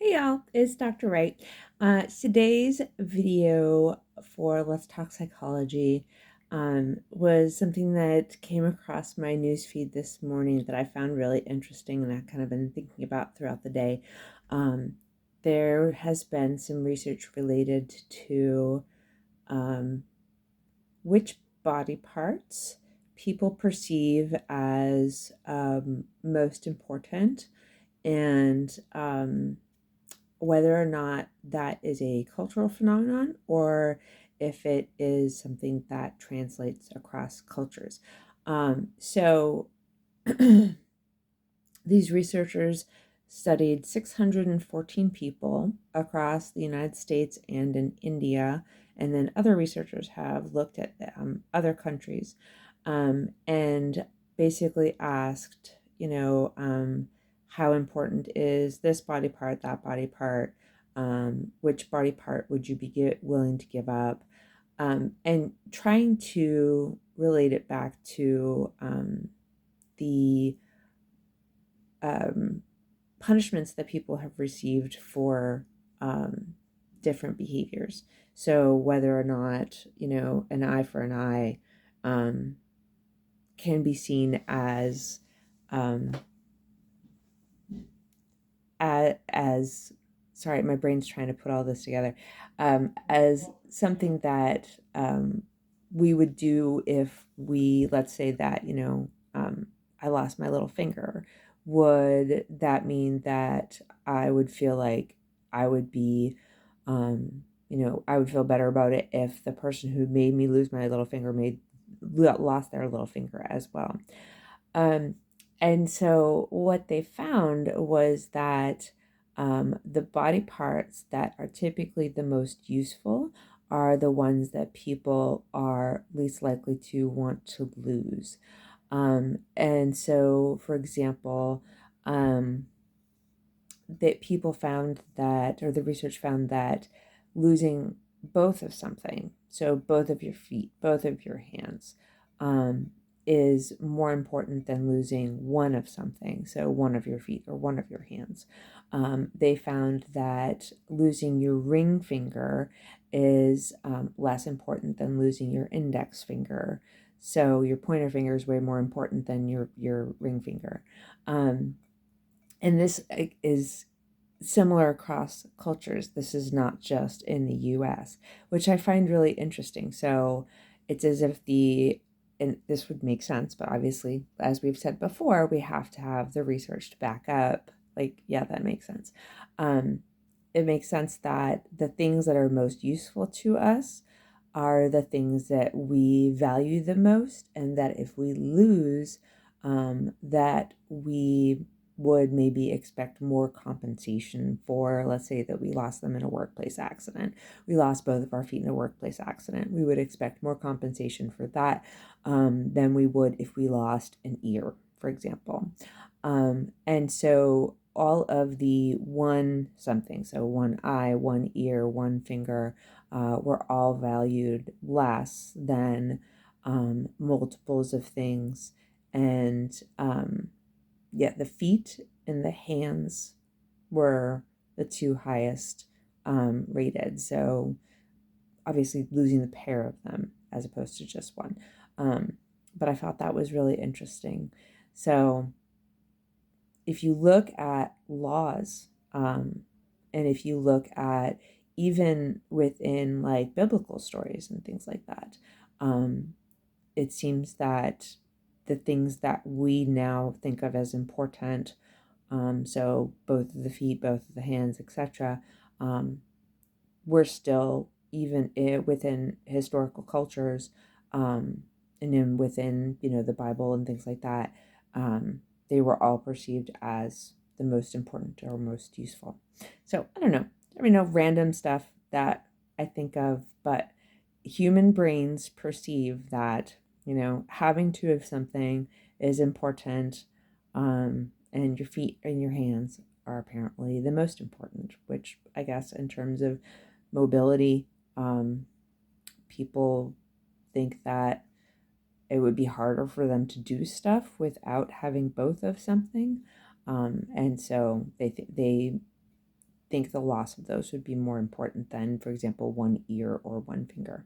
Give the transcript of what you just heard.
Hey y'all, it's Dr. Wright. Today's video for Let's Talk Psychology was something that came across my newsfeed this morning that I found really interesting and I've kind of been thinking about throughout the day. Um, there has been some research related to um, which body parts people perceive as most important and whether or not that is a cultural phenomenon or if it is something that translates across cultures. So these researchers studied 614 people across the United States and in India, and then other researchers have looked at other countries and basically asked, how important is this body part, that body part, which body part would you be willing to give up, and trying to relate it back to the um, punishments that people have received for um, different behaviors. So whether or not, an eye for an eye um, can be seen um, as sorry, my brain's trying to put all this together, as something that we would do if we, let's say that, I lost my little finger. Would that mean that I would feel like I would be, I would feel better about it if the person who made me lose my little finger lost their little finger as well? Um, and so what they found was that the body parts that are typically the most useful are the ones that people are least likely to want to lose. And so, for example, um, that people found that, or the research found that losing both of something, so both of your feet, both of your hands, um, is more important than losing one of something, so one of your feet or one of your hands. They found that losing your ring finger is less important than losing your index finger. So your pointer finger is way more important than your ring finger. Um, and this is similar across cultures. This is not just in the US, which I find really interesting. So it's as if and this would make sense, but obviously, as we've said before, we have to have the research to back up. Like, yeah, that makes sense. Um, it makes sense that the things that are most useful to us are the things that we value the most, and that if we lose, that we would maybe expect more compensation for. Let's say that we lost them in a workplace accident. We lost both of our feet in a workplace accident. We would expect more compensation for that than we would if we lost an ear, for example. And so all of the one something, so one eye, one ear, one finger, were all valued less than multiples of things. And yeah, the feet and the hands were the two highest rated. So obviously losing the pair of them as opposed to just one. Um, but I thought that was really interesting. So if you look at laws, and if you look at even within like biblical stories and things like that, um, it seems that the things that we now think of as important, so both of the feet, both of the hands, etc., were still even within historical cultures, and then within the Bible and things like that, they were all perceived as the most important or most useful. So I don't know. Random stuff that I think of, but human brains perceive that having two of something is important, and your feet and your hands are apparently the most important, which I guess in terms of mobility, um, people think that it would be harder for them to do stuff without having both of something, and so they think the loss of those would be more important than, for example, one ear or one finger.